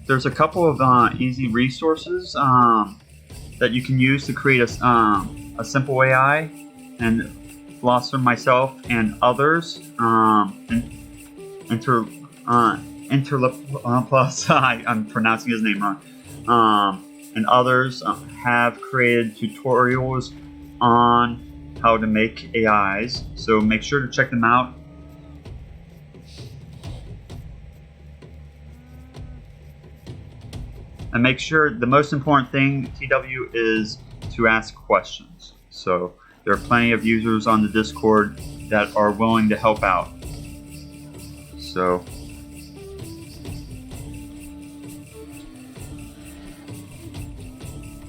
there's a couple of easy resources that you can use to create a simple AI, and Philosopher myself and others, Plus, I'm pronouncing his name wrong, and others have created tutorials on how to make AIs, so make sure to check them out. And make sure, the most important thing, TW, is to ask questions. So there are plenty of users on the Discord that are willing to help out. So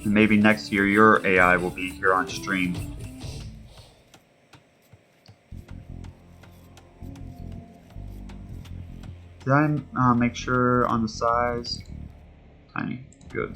maybe next year your AI will be here on stream. Did I make sure on the size? Tiny. Good.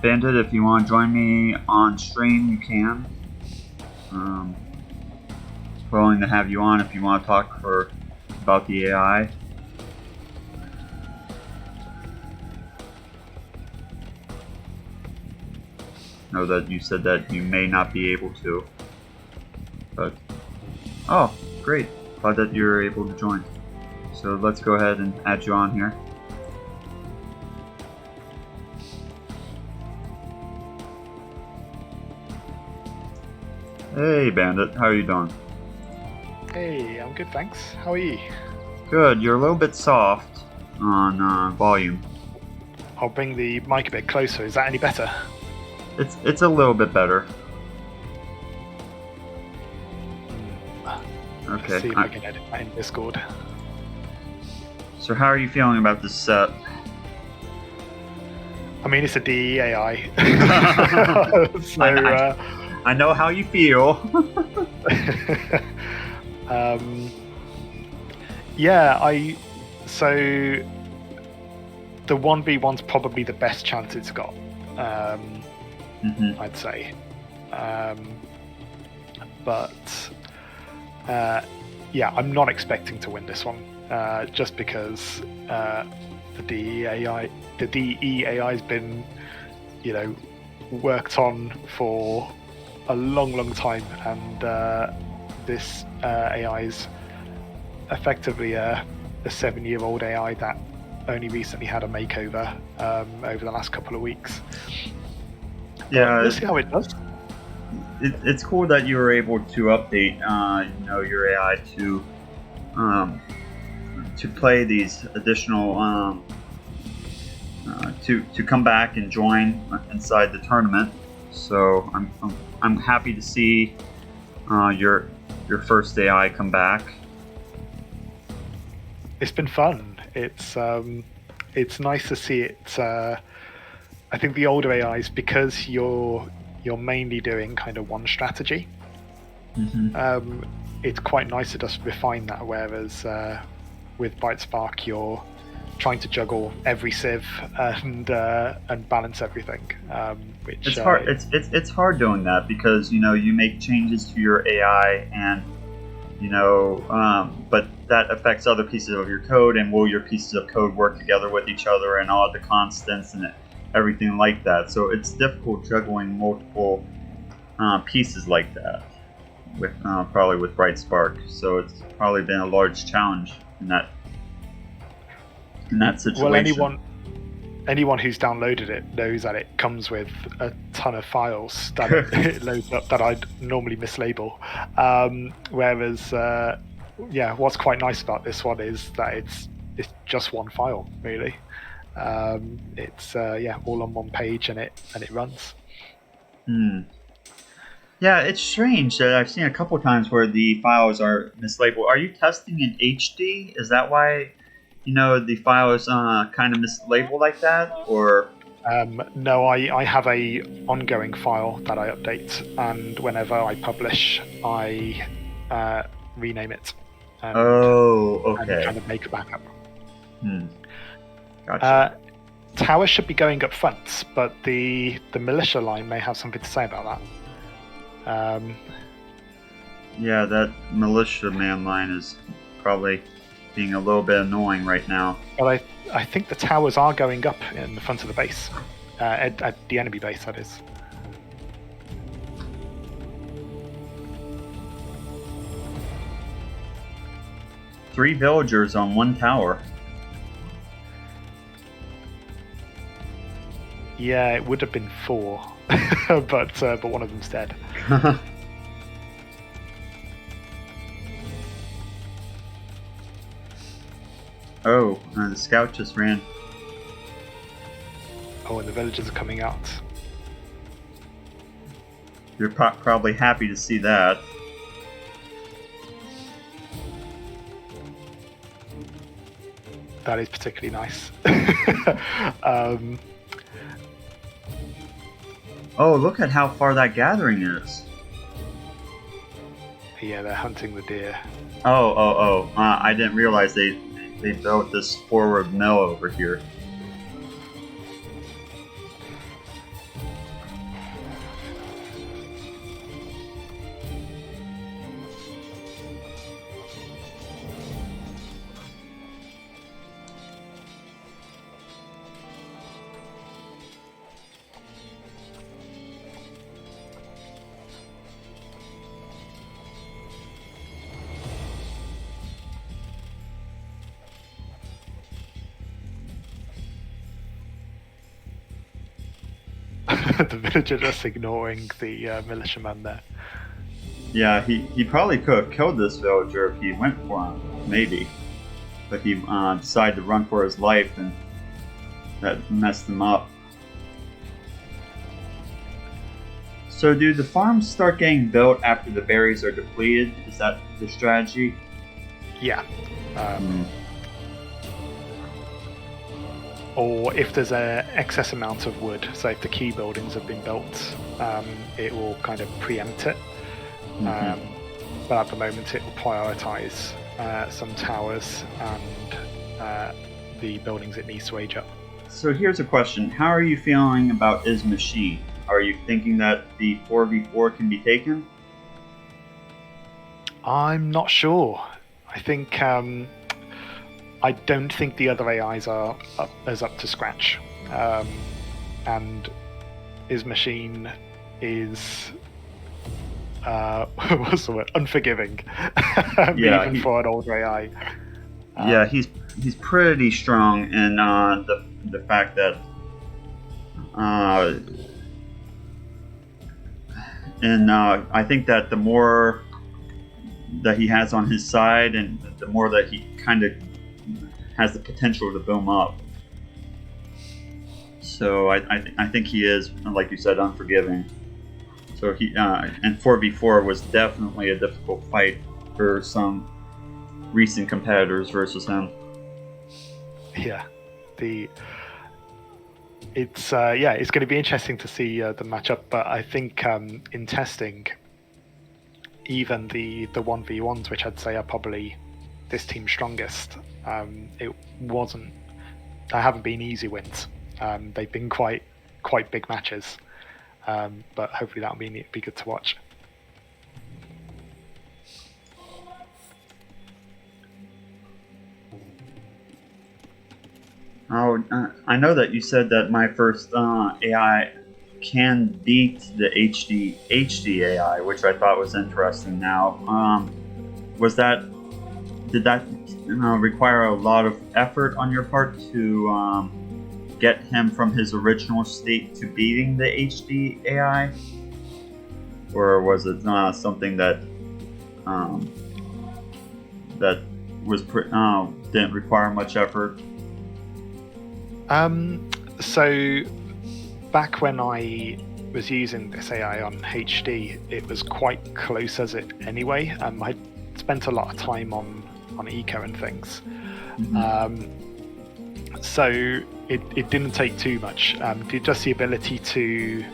Bandit, if you want to join me on stream, you can. Willing to have you on if you want to talk about the AI. Know that you said that you may not be able to, but oh, great! Glad that you're able to join. So let's go ahead and add you on here. Hey Bandit, how are you doing? Hey, I'm good, thanks. How are you? Good. You're a little bit soft on volume. I'll bring the mic a bit closer. Is that any better? It's a little bit better. Okay. Let's see if we can edit that in Discord. So how are you feeling about this set? I mean, it's a DE AI. So, I know how you feel. Yeah, so the 1v1's probably the best chance it's got, I'd say. But yeah, I'm not expecting to win this one, just because the DE AI's been, worked on for a long time, and this AI is effectively a 7-year-old AI that only recently had a makeover over the last couple of weeks. Yeah, let's see how it does. It's cool that you were able to update, your AI to play these additional, to come back and join inside the tournament. So I'm happy to see your first AI come back. It's been fun. It's nice to see it. I think the older AIs, because you're mainly doing kind of one strategy. It's quite nice to just refine that. Whereas with Bite Spark, you're trying to juggle every civ and balance everything. Which it's hard. It's hard doing that because you make changes to your AI and but that affects other pieces of your code, and will your pieces of code work together with each other and all the constants and everything like that. So it's difficult juggling multiple pieces like that. with probably with Bright Spark. So it's probably been a large challenge in that situation. Well, anyone who's downloaded it knows that it comes with a ton of files that it loads up that I'd normally mislabel. Whereas, what's quite nice about this one is that it's just one file, really. It's all on one page, and it runs. Yeah, it's strange that I've seen a couple times where the files are mislabeled. Are you testing in HD? Is that why, the file is kind of mislabeled like that? Or no, I have a ongoing file that I update, and whenever I publish, I rename it. And kind of make a backup. Gotcha. Tower should be going up front, but the militia line may have something to say about that. Yeah, that militia man line is probably being a little bit annoying right now. But I think the towers are going up in the front of the base, at the enemy base, that is. Three villagers on one tower. Yeah, it would have been 4, but one of them's dead. Oh, the scout just ran. Oh, and the villagers are coming out. You're probably happy to see that. That is particularly nice. Oh, look at how far that gathering is. Yeah, they're hunting the deer. Oh. I didn't realize they built this forward mill over here. The villager just ignoring the militiaman there. Yeah, he probably could have killed this villager if he went for him, maybe. But he decided to run for his life, and that messed him up. So do the farms start getting built after the berries are depleted? Is that the strategy? Yeah. Or if there's an excess amount of wood, so if the key buildings have been built, it will kind of preempt it. But at the moment it will prioritise some towers and the buildings it needs to age up. So here's a question. How are you feeling about Is Machine? Are you thinking that the 4v4 can be taken? I'm not sure. I think... I don't think the other AIs are up to scratch, and Is Machine is what's the word? Unforgiving, even for an older AI. Yeah, he's pretty strong in the fact that I think that the more that he has on his side, and the more that he kind of has the potential to boom up. So I think he is, like you said, unforgiving. So he and 4v4 was definitely a difficult fight for some recent competitors versus him. Yeah, it's going to be interesting to see the matchup. But I think in testing, even the 1v1s, which I'd say are probably this team's strongest, it wasn't. There haven't been easy wins. They've been quite big matches, but hopefully that'll be good to watch. Oh, I know that you said that my first AI can beat the HD AI, which I thought was interesting. Now, did that require a lot of effort on your part to get him from his original state to beating the HD AI, or was it something that didn't require much effort? So back when I was using this AI on HD, it was quite close as it anyway. I spent a lot of time on eco and things. So it didn't take too much. Just the ability to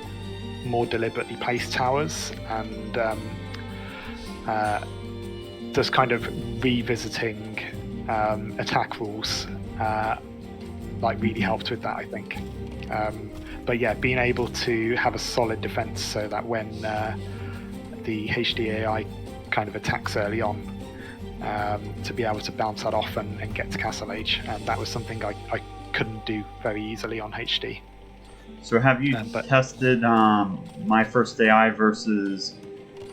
more deliberately place towers and just kind of revisiting attack rules like really helped with that, I think. But yeah, being able to have a solid defense so that when the HD AI kind of attacks early on, to be able to bounce that off and get to Castle Age, and that was something I couldn't do very easily on HD. So have you tested My First AI versus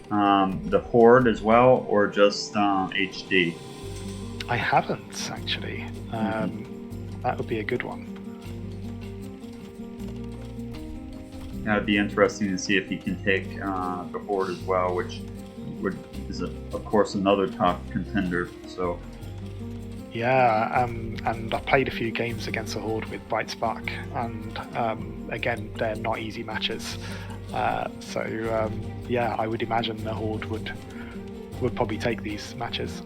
the Horde as well, or just HD? I haven't actually. That would be a good one. Yeah, it'd be interesting to see if he can take the Horde as well, which is of course another tough contender. So yeah, and I played a few games against the Horde with Bright Spark, and again, they're not easy matches. Yeah, I would imagine the Horde would probably take these matches.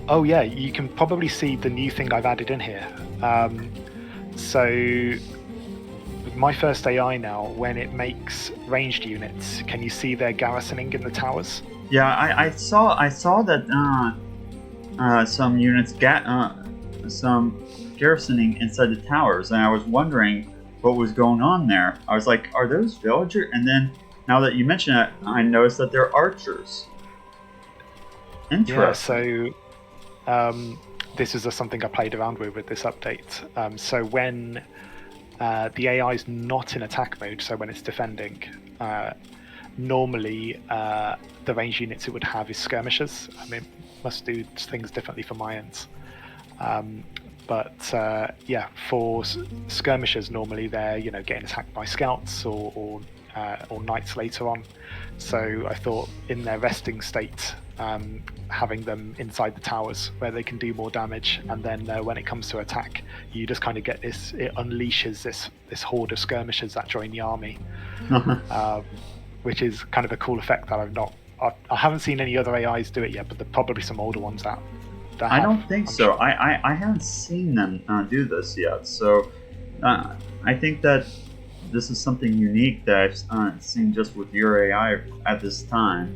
Oh yeah, you can probably see the new thing I've added in here. So My First AI now, when it makes ranged units, can you see their garrisoning in the towers? Yeah, I saw that some units some garrisoning inside the towers, and I was wondering what was going on there. I was like, are those villagers? And then now that you mention it, I noticed that they're archers. Interesting. Yeah, so this is something I played around with this update. So when the AI is not in attack mode, so when it's defending, normally the range units it would have is skirmishers. I mean, must do things differently for my ends. But yeah, for skirmishers, normally they're getting attacked by scouts or knights later on. So I thought in their resting state, having them inside the towers where they can do more damage, and then when it comes to attack, you just kind of get this. It unleashes this horde of skirmishers that join the army, which is kind of a cool effect that I haven't seen any other AIs do it yet, but there are probably some older ones that I don't think so. Sure. I haven't seen them do this yet, so I think that this is something unique that I've seen just with your AI at this time.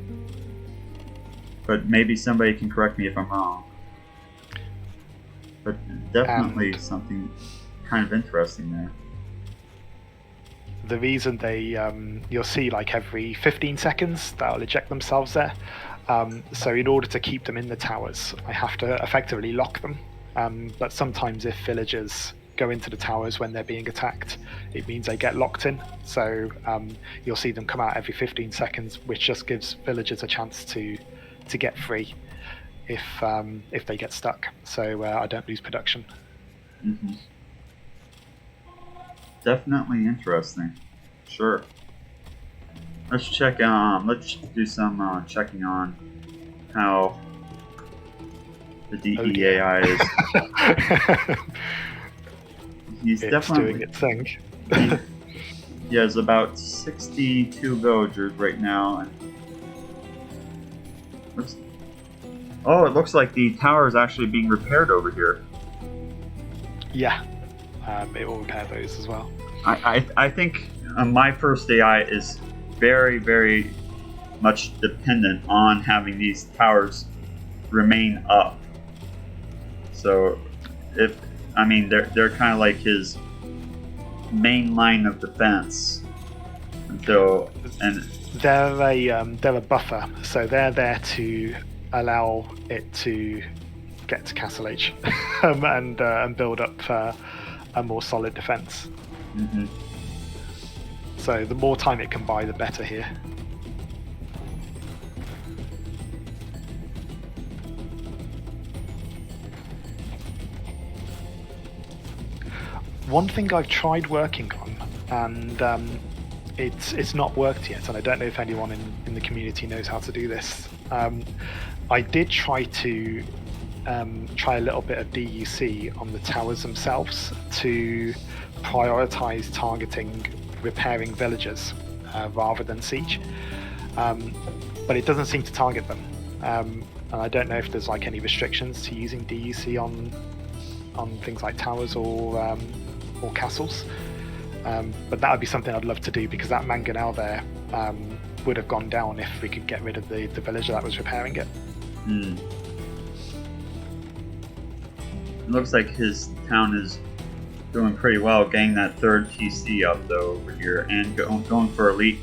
But maybe somebody can correct me if I'm wrong. But definitely something kind of interesting there. The reason they, you'll see like every 15 seconds they'll eject themselves there. So in order to keep them in the towers, I have to effectively lock them. But sometimes if villagers go into the towers when they're being attacked, it means they get locked in. So you'll see them come out every 15 seconds, which just gives villagers a chance to get free if they get stuck. So I don't lose production. Mm-hmm. Definitely interesting. Sure. Let's check. Let's do some checking on how the DEAI is. He's definitely doing its thing. He has about 62 villagers right now. Oh, it looks like the tower is actually being repaired over here. Yeah, it will repair those as well. I think My First AI is very, very much dependent on having these towers remain up. So, they're kind of like his main line of defense. They're a buffer, so they're there to allow it to get to Castle Age and build up a more solid defense. Mm-hmm. So the more time it can buy, the better here. One thing I've tried working on, and it's not worked yet, and I don't know if anyone in the community knows how to do this. I did try to try a little bit of DUC on the towers themselves to prioritize targeting repairing villagers rather than siege, but it doesn't seem to target them, and I don't know if there's like any restrictions to using DUC on things like towers or castles, but that would be something I'd love to do, because that mangonel there would have gone down if we could get rid of the villager that was repairing it. It looks like his town is doing pretty well, getting that third TC up though over here, and going for elite.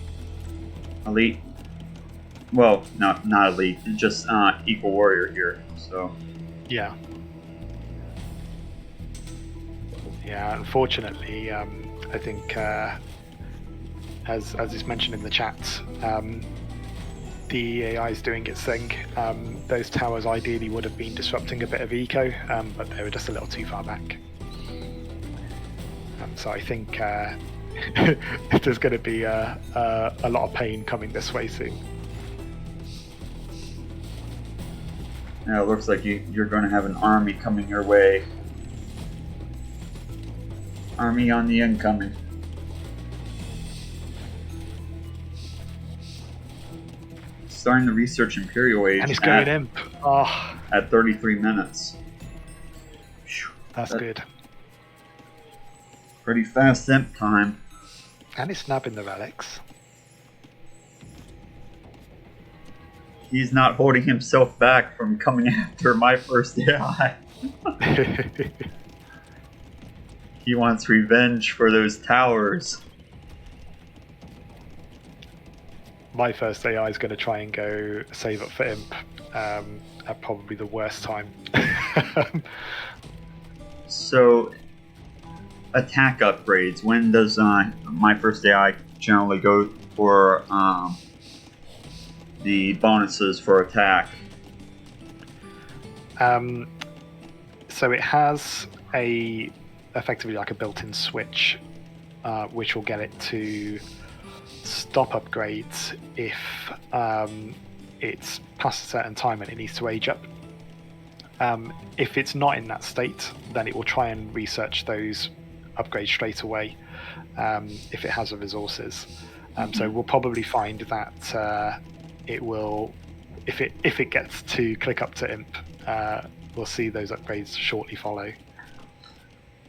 Well, not elite, just equal warrior here. So yeah, unfortunately, I think as is mentioned in the chat, the AI is doing its thing. Those towers ideally would have been disrupting a bit of eco, but they were just a little too far back. So I think there's going to be a lot of pain coming this way soon. Yeah, it looks like you're going to have an army coming your way. Army on the incoming. Starting to research Imperial Age. And he's going imp. Oh, at 33 minutes. That's good. Pretty fast imp time. And he's snapping the relics. He's not holding himself back from coming after my first AI. He wants revenge for those towers. My first AI is going to try and go save up for imp at probably the worst time. So, attack upgrades. When does my first AI generally go for the bonuses for attack? So it has effectively like a built-in switch, which will get it to stop upgrades if it's past a certain time and it needs to age up. If it's not in that state, then it will try and research those upgrades straight away if it has the resources. So we'll probably find that it will, if it gets to click up to imp, we'll see those upgrades shortly follow.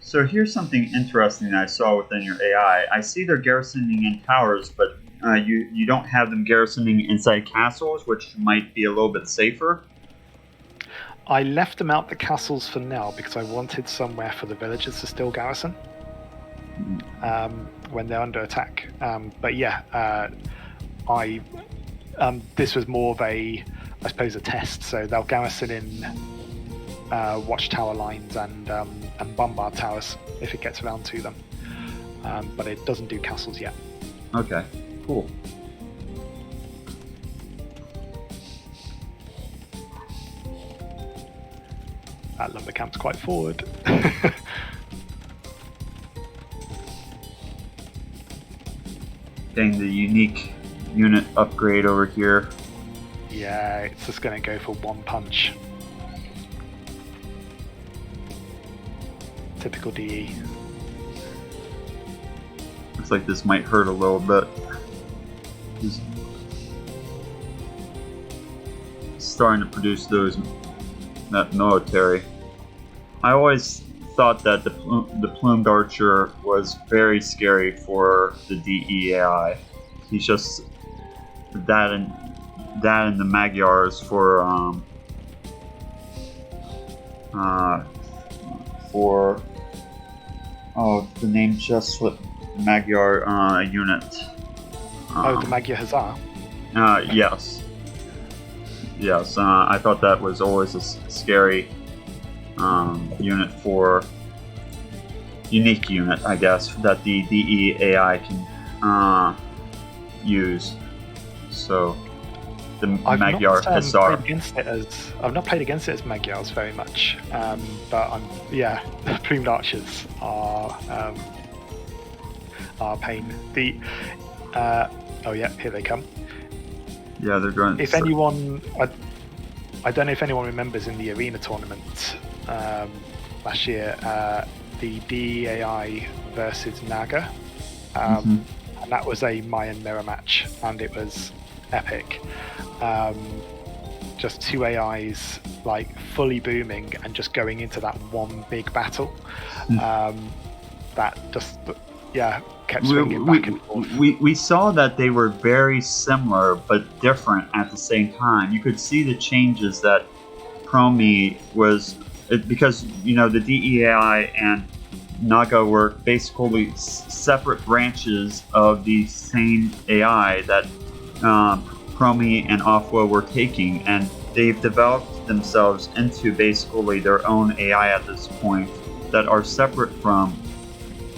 So here's something interesting that I saw within your AI. I see they're garrisoning in towers, but you don't have them garrisoning inside castles, which might be a little bit safer. I left them out the castles for now because I wanted somewhere for the villagers to still garrison when they're under attack. But yeah, this was more of I suppose, a test. So they'll garrison in watchtower lines and bombard towers if it gets around to them, but it doesn't do castles yet. Okay, cool. That lumber camp's quite forward. Getting the unique unit upgrade over here. Yeah, it's just going to go for one punch. Typical DE. Looks like this might hurt a little bit. Just starting to produce that military. I always thought that the plumed archer was very scary for the DEAI. He's just that and the Magyars for the name just slipped. Magyar unit. The Magyar Hussar? Yes. Yes, I thought that was always a scary unit unique unit, I guess, that the DEAI use. So the I've Magyar not Hussar. I've not played against it as Magyars very much, but plumed archers are pain. Here they come. Yeah, they're going. If anyone, I don't know if anyone remembers in the arena tournament last year, the DEAI versus Naga, and that was a Mayan mirror match, and it was epic. Just two AIs like fully booming and just going into that one big battle. That just kept swinging back and forth. We saw that they were very similar but different at the same time. You could see the changes that Promi was, because the DEAI and Naga were basically separate branches of the same AI that Promi and offwo were taking, and they've developed themselves into basically their own AI at this point that are separate from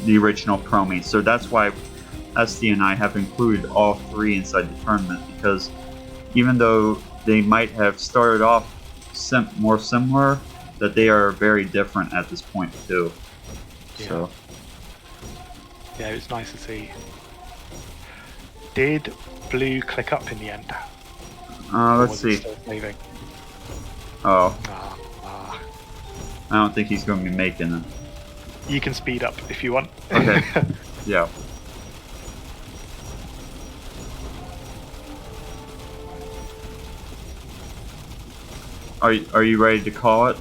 the original Promi. So that's why Esty and I have included all three inside the tournament, because even though they might have started off more similar, that they are very different at this point too. Yeah. So yeah, it's nice to see. Did blue click up in the end? Let's see. Oh, I don't think he's going to be making it. You can speed up if you want. Okay. Yeah. Are you ready to call it?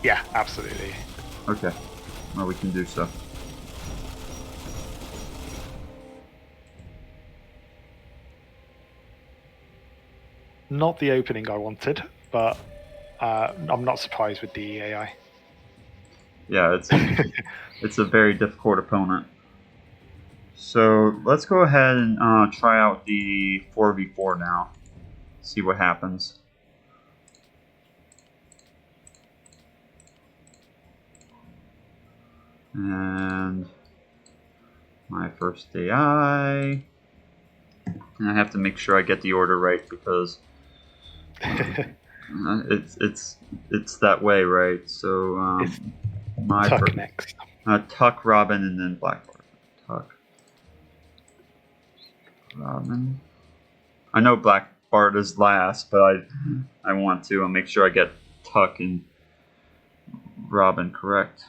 Yeah, absolutely. Okay. Well, we can do so. Not the opening I wanted, but I'm not surprised with the AI. Yeah, it's a very difficult opponent. So let's go ahead and try out the 4v4 now. See what happens. And my first AI. And I have to make sure I get the order right, because it's that way, right? So my Tuck first, next. Tuck, Robin, and then Black Bart. Tuck, Robin. I know Black Bart is last, but I want to make sure I get Tuck and Robin correct.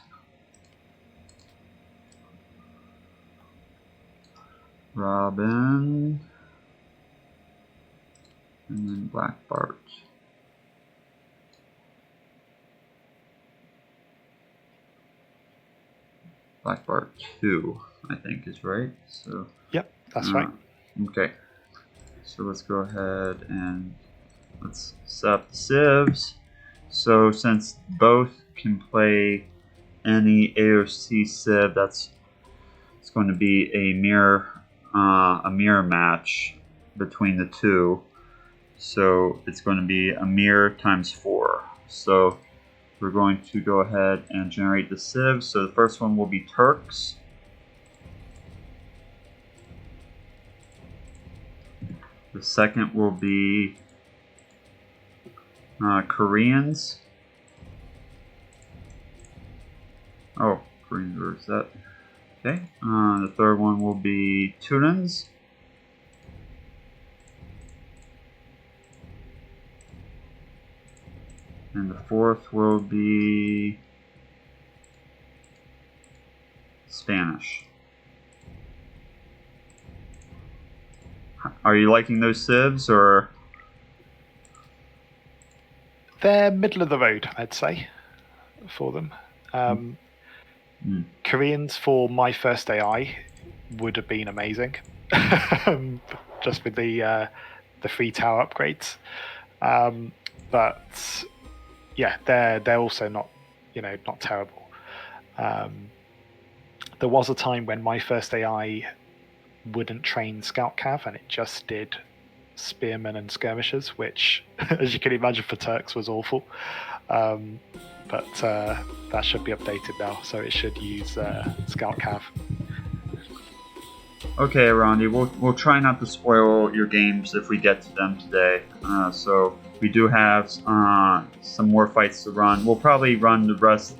Robin, and then Black Bart. Black Bart 2, I think, is right. So Yep, that's right. Okay. So let's go ahead and let's set up the civs. So since both can play any AOC civ, it's going to be a mirror match between the two. So it's going to be a mirror times 4. So we're going to go ahead and generate the civs. So the first one will be Turks. The second will be Koreans. Oh, Koreans, where is that? Okay. The third one will be Tunans. And the fourth will be Spanish. Are you liking those civs, or? They're middle of the road, I'd say, for them. Koreans for my first AI would have been amazing, just with the free tower upgrades. But yeah, they're also not terrible. There was a time when my first AI wouldn't train Scout Cav, and it just did spearmen and skirmishers, which, as you can imagine, for Turks was awful. But that should be updated now, so it should use Scout Cav. Okay, Rondi, we'll try not to spoil your games if we get to them today. So we do have some more fights to run. We'll probably run the rest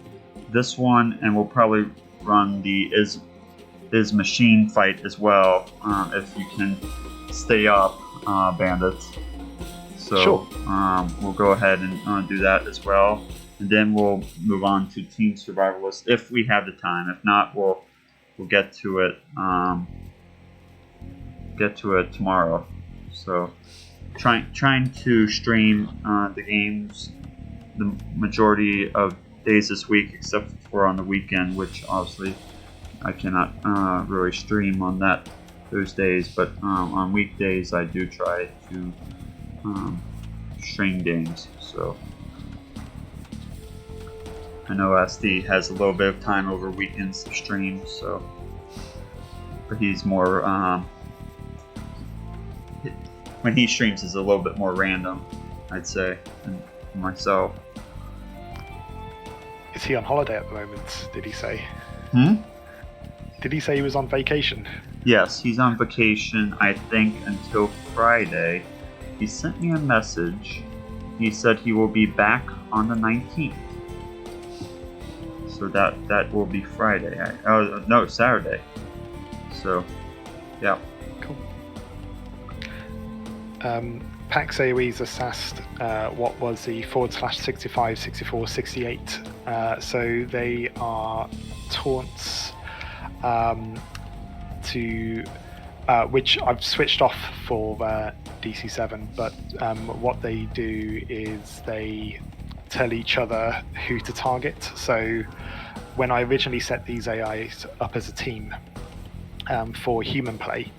this one, and we'll probably run the is machine fight as well, if you can stay up, Bandits. So Sure. We'll go ahead and do that as well, and then we'll move on to Team Survivalist if we have the time. If not, we'll get to it. Get to it tomorrow. So trying to stream the games the majority of days this week, except for on the weekend, which obviously I cannot really stream on those days. But on weekdays, I do try to stream games. So I know Esty has a little bit of time over weekends to stream, so but he's more when he streams is a little bit more random, I'd say, than myself. Is he on holiday at the moment, did he say? Did he say he was on vacation? Yes, he's on vacation, I think, until Friday. He sent me a message. He said he will be back on the 19th. So that will be Friday. No, Saturday. So, yeah. Cool. Pax AoE's assessed what was the /65, 64, 68. So they are taunts to which I've switched off for DC7, but what they do is they tell each other who to target. So when I originally set these AIs up as a team for human play,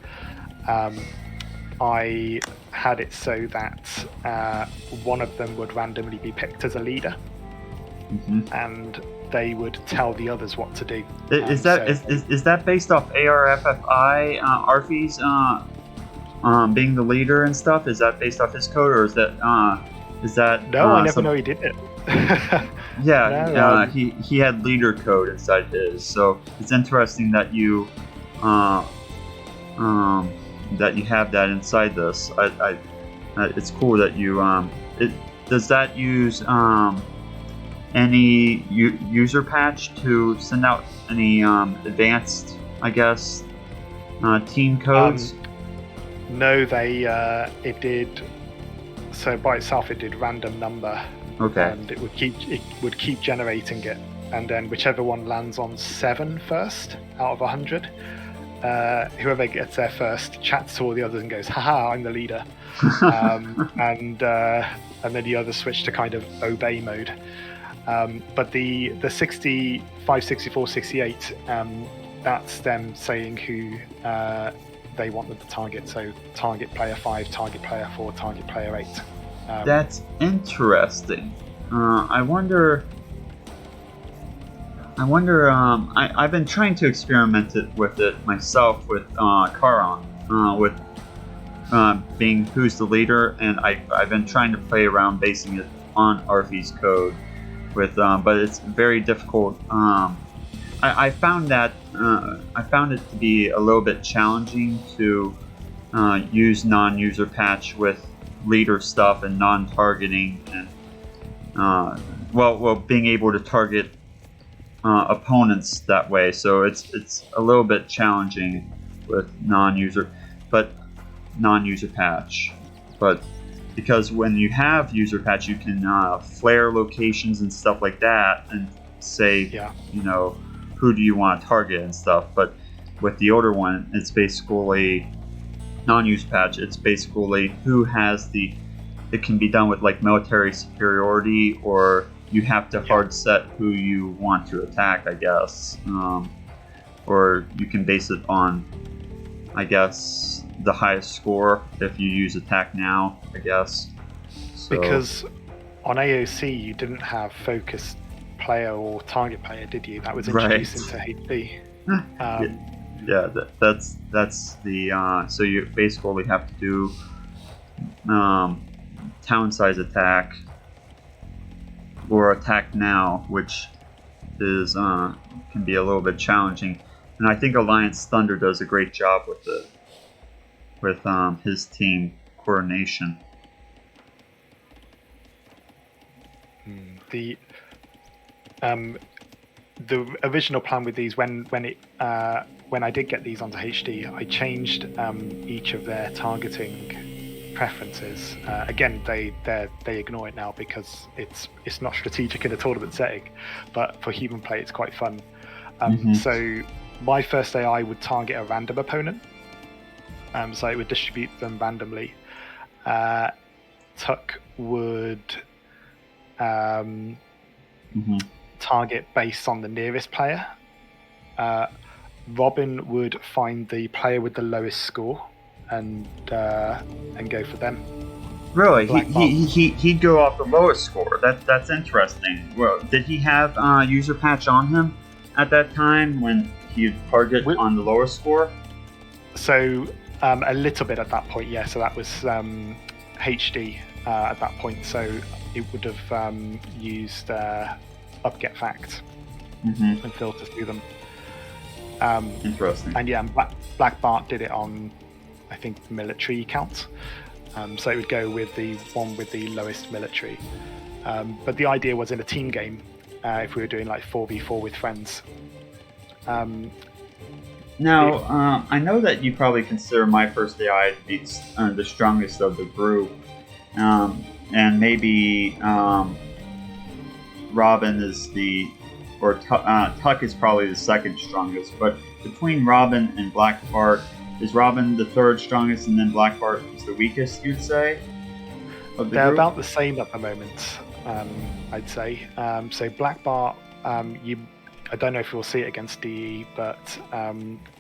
I had it so that one of them would randomly be picked as a leader, and they would tell the others what to do. Is that based off ARFFI, Arfie's being the leader and stuff? Is that based off his code, or is that No, I never know he did it. Yeah, No, he had leader code inside his, so it's interesting that you have that inside this. It's cool that you does that use any user patch to send out any advanced, I guess, team codes? No, it did. So by itself, it did random number. Okay. And it would keep generating it, and then whichever one lands on 7 first out of 100, whoever gets there first chats to all the others and goes, "Haha, I'm the leader," and then the others switch to kind of obey mode. But the 65, 64, 68, that's them saying who they want them to target. So target player 5, target player 4, target player 8. That's interesting. I wonder. I've been trying to experiment with it myself with Charon, with being who's the leader, and I've been trying to play around basing it on Arfie's code, with but it's very difficult. I found it to be a little bit challenging to use non-user patch with leader stuff and non-targeting, and being able to target opponents that way. So it's a little bit challenging with non-user patch, but because when you have user patch, you can flare locations and stuff like that, and say, who do you want to target and stuff. But with the older one, it's basically non-use patch. It's basically who has it can be done with like military superiority, or you have to hard set who you want to attack, I guess, or you can base it on, I guess, the highest score if you use attack now, I guess. So, because on AOC you didn't have focused player or target player, did you? That was introduced into HD. That's the so you basically have to do town size attack or attack now, which is can be a little bit challenging. And I think Alliance Thunder does a great job with it, with his team coordination. The original plan with these, when I did get these onto HD, I changed each of their targeting preferences. Again, they ignore it now because it's not strategic in a tournament setting, but for human play, it's quite fun. So my first AI would target a random opponent, so it would distribute them randomly. Tuck would target based on the nearest player. Robin would find the player with the lowest score and go for them. Really, he'd go off the lowest score. That's interesting. Well, did he have user patch on him at that time when he'd target on the lowest score? So a little bit at that point, yeah. So that was HD at that point. So it would have used upget fact and filter through them. Interesting. And yeah, Black Bart did it on, I think, military count. So it would go with the one with the lowest military. But the idea was in a team game, if we were doing like 4v4 with friends. Now, I know that you probably consider my first AI to be the strongest of the group. And maybe Robin is Tuck is probably the second strongest. But between Robin and Black Bart, is Robin the third strongest and then Black Bart is the weakest, you'd say? They're about the same at the moment, I'd say. So Black Bart, I don't know if we'll see it against DE, but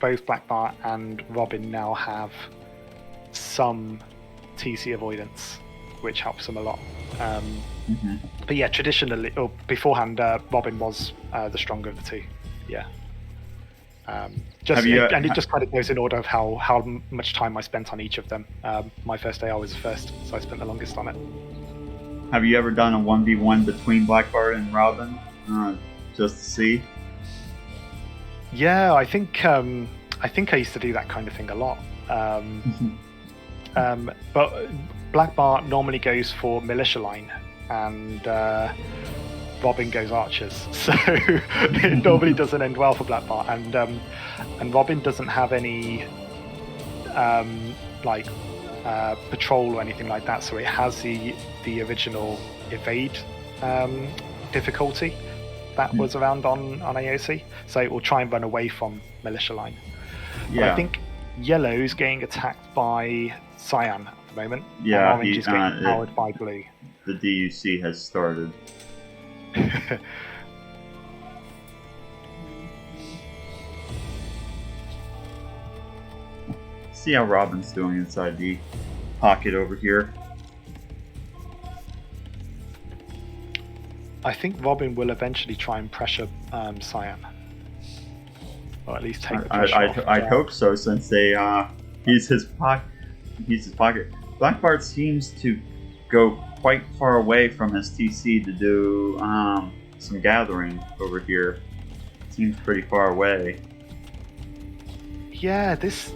both Black Bart and Robin now have some TC avoidance, which helps them a lot. But yeah, traditionally, or beforehand, Robin was the stronger of the two. Yeah. And it just kind of goes in order of how much time I spent on each of them. My first AI was the first, so I spent the longest on it. Have you ever done a 1v1 between Black Bart and Robin, just to see? Yeah, I think I used to do that kind of thing a lot. But Black Bart normally goes for militia line, and Robin goes archers, so it normally doesn't end well for Black Bart. And Robin doesn't have any patrol or anything like that, so it has the original evade difficulty that was around on AOC, so it will try and run away from militia line. Yeah. But I think yellow's getting attacked by cyan at the moment. Yeah, and orange is getting powered by blue. The DUC has started. See how Robin's doing inside the pocket over here. I think Robin will eventually try and pressure Cyan, or at least take the pressure off. I'd hope so, since they he's his pocket. Black Bart seems to go quite far away from his TC to do some gathering over here. Seems pretty far away. Yeah, this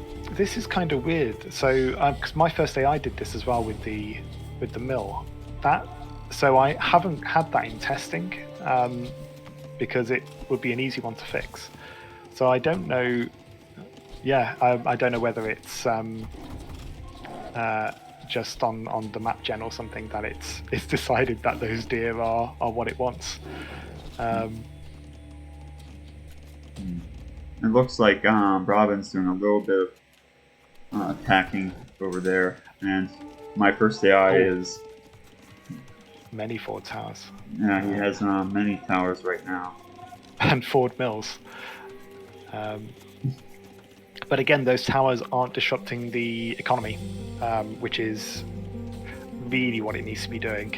is kind of weird. So, because my first AI did this as well with the mill. So I haven't had that in testing because it would be an easy one to fix. So I don't know. Yeah, I don't know whether it's just on the map gen or something that it's decided that those deer are what it wants. It looks like Robin's doing a little bit of attacking over there, and my first AI is many Ford towers. Yeah, he has many towers right now. And Ford mills. But again, those towers aren't disrupting the economy, which is really what it needs to be doing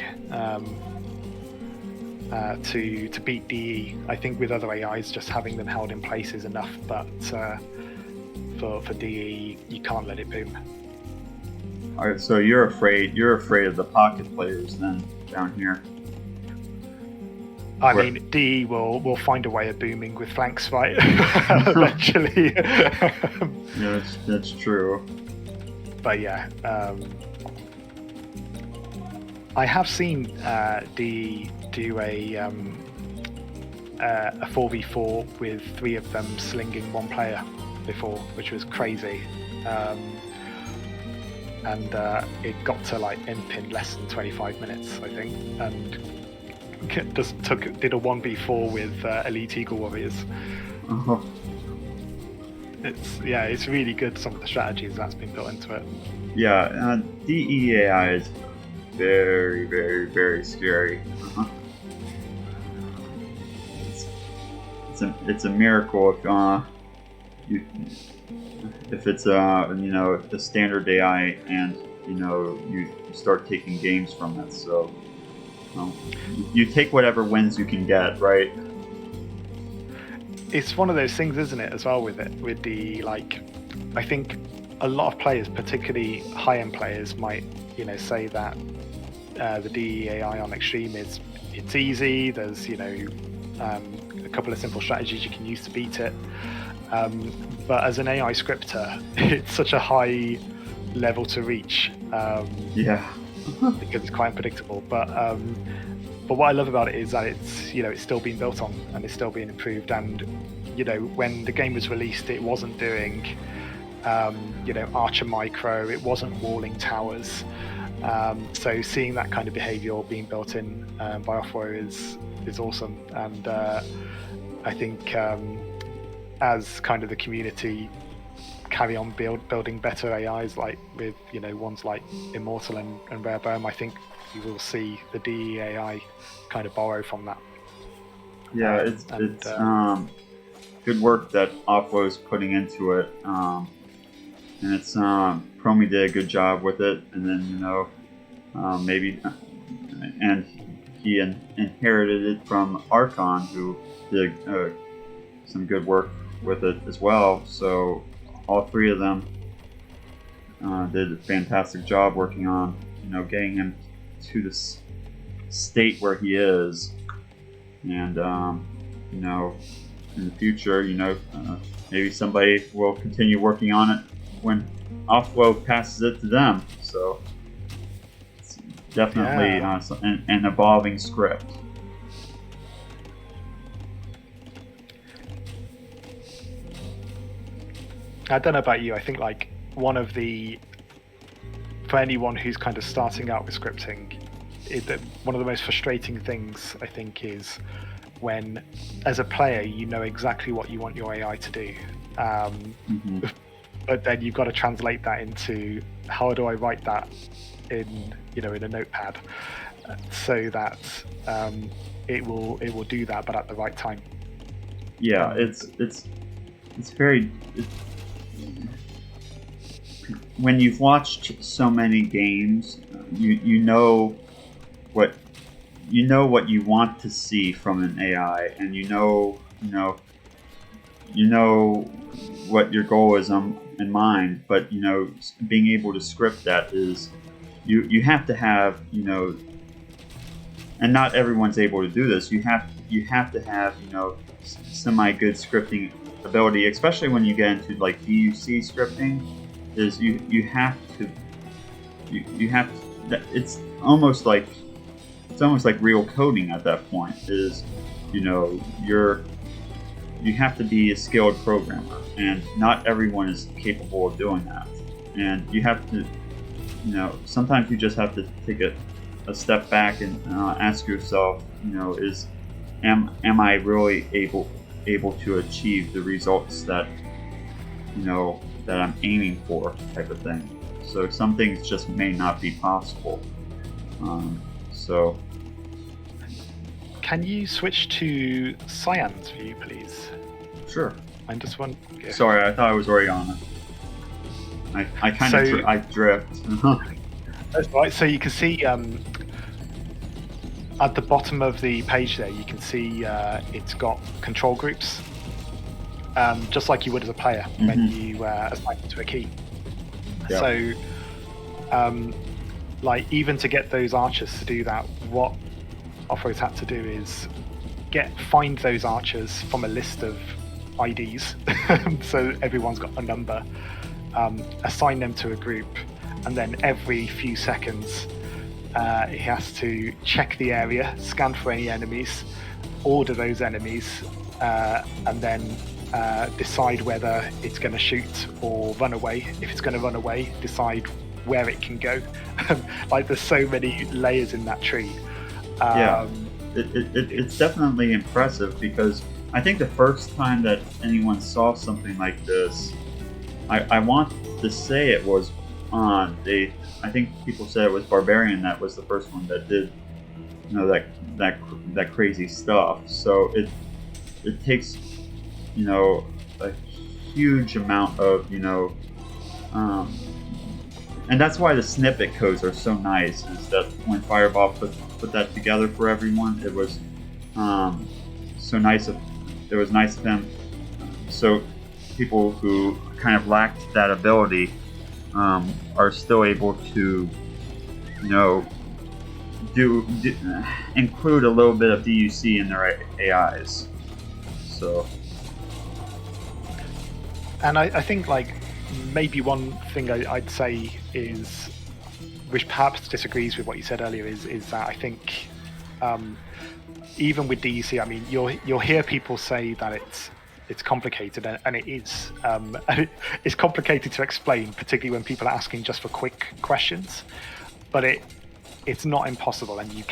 to beat DE. I think with other AIs, just having them held in place is enough, but for DE, you can't let it boom. Alright, so you're afraid of the pocket players then down here. I mean, DE will find a way of booming with flanks, right? Eventually. Yeah, that's true. But yeah, I have seen DE do a 4v4 with 3 of them slinging 1 player before, which was crazy. And it got to like imp in less than 25 minutes, I think, and just did a 1v4 with Elite Eagle Warriors. Uh-huh. It's really good, some of the strategies that's been built into it. Yeah, DEAI is very, very, very scary. Uh-huh. It's a miracle if it's the standard AI and you start taking games from it. So you take whatever wins you can get, right? It's one of those things, isn't it, as well with the I think a lot of players, particularly high-end players, might say that the DEAI on Extreme it's easy. There's a couple of simple strategies you can use to beat it. But as an AI scripter, it's such a high level to reach. Because it's quite unpredictable. But what I love about it is that it's still being built on and it's still being improved. And when the game was released, it wasn't doing Archer micro. It wasn't walling towers. So seeing that kind of behavior being built in by offwo is awesome. And I think as kind of the community carry on building better AIs, like with ones like Immortal and Rare Bone, I think you will see the DEAI kind of borrow from that. Yeah, it's good work that offwo is putting into it, and it's Promi did a good job with it, and then and he inherited it from Archon, who did some good work with it as well. So all 3 of them did a fantastic job working on getting him to this state where he is, and in the future maybe somebody will continue working on it when offwo passes it to them. So it's definitely an evolving script. I don't know about you, I think for anyone who's kind of starting out with scripting, one of the most frustrating things I think is when, as a player, you know exactly what you want your AI to do, but then you've got to translate that into how do I write that in a notepad so that it will do that, but at the right time. Yeah, it's very. When you've watched so many games, you know what you want to see from an AI, and you know what your goal is in mind. But being able to script that is you have to have and not everyone's able to do this. You have to have semi good scripting ability, especially when you get into like DUC scripting. Is you have to it's almost like real coding at that point. Is you have to be a skilled programmer, and not everyone is capable of doing that. And you have to sometimes you just have to take a step back and ask yourself, am I really able to achieve the results that that I'm aiming for, type of thing. So some things just may not be possible. So can you switch to Cyan's view, please? Sure. I'm just one. Yeah. Sorry, I thought I was already on it. I kind of I drift. That's right. So you can see at the bottom of the page there, you can see it's got control groups. Just like you would as a player when you assign it to a key. Yep. So, even to get those archers to do that, what offwo's had to do is find those archers from a list of IDs, so everyone's got a number, assign them to a group, and then every few seconds he has to check the area, scan for any enemies, order those enemies, and then decide whether it's going to shoot or run away. If it's going to run away, decide where it can go. Like, there's so many layers in that tree. It's definitely impressive, because I think the first time that anyone saw something like this, I want to say it was I think people said it was Barbarian that was the first one that did, you know, that crazy stuff. So it takes, you know, a huge amount of, you know, and that's why the snippet codes are so nice. Is that when Fireball put that together for everyone, it was so nice of him. So people who kind of lacked that ability are still able to, you know, include a little bit of DUC in their AIs. So, and I think, like, maybe one thing I'd say is, which perhaps disagrees with what you said earlier, is that I think even with DUC, I mean, you'll hear people say that it's complicated, and it is. It's complicated to explain, particularly when people are asking just for quick questions. But it's not impossible, and it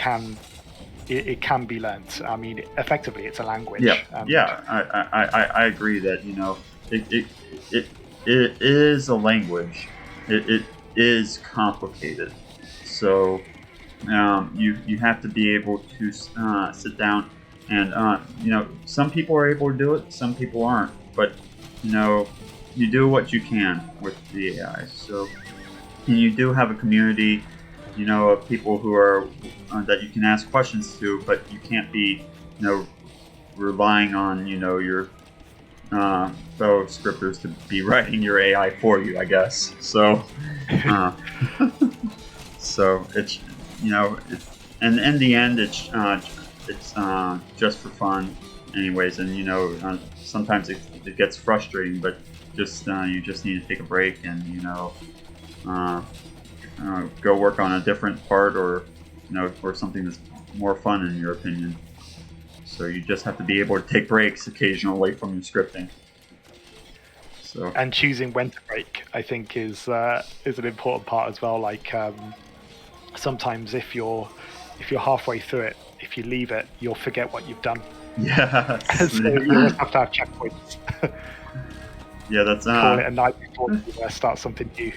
can be learnt. I mean, effectively, it's a language. I agree that, you know, it is a language. It is complicated. So you have to be able to sit down. And, you know, some people are able to do it, some people aren't. But, you know, you do what you can with the AI. So, and you do have a community, you know, of people who are, that you can ask questions to, but you can't be, you know, relying on, you know, your fellow scripters to be writing your AI for you, I guess. So, so it's, you know, and in the end, it's just for fun anyways, and, you know, sometimes it gets frustrating, but just you just need to take a break and, you know, go work on a different part, or, you know, or something that's more fun in your opinion. So you just have to be able to take breaks occasionally from your scripting. So, and choosing when to break, I think, is an important part as well. Like, sometimes if you're halfway through it, if you leave it, you'll forget what you've done. Yeah. So you always have to have checkpoints. Yeah, that's call it a night before you start something new.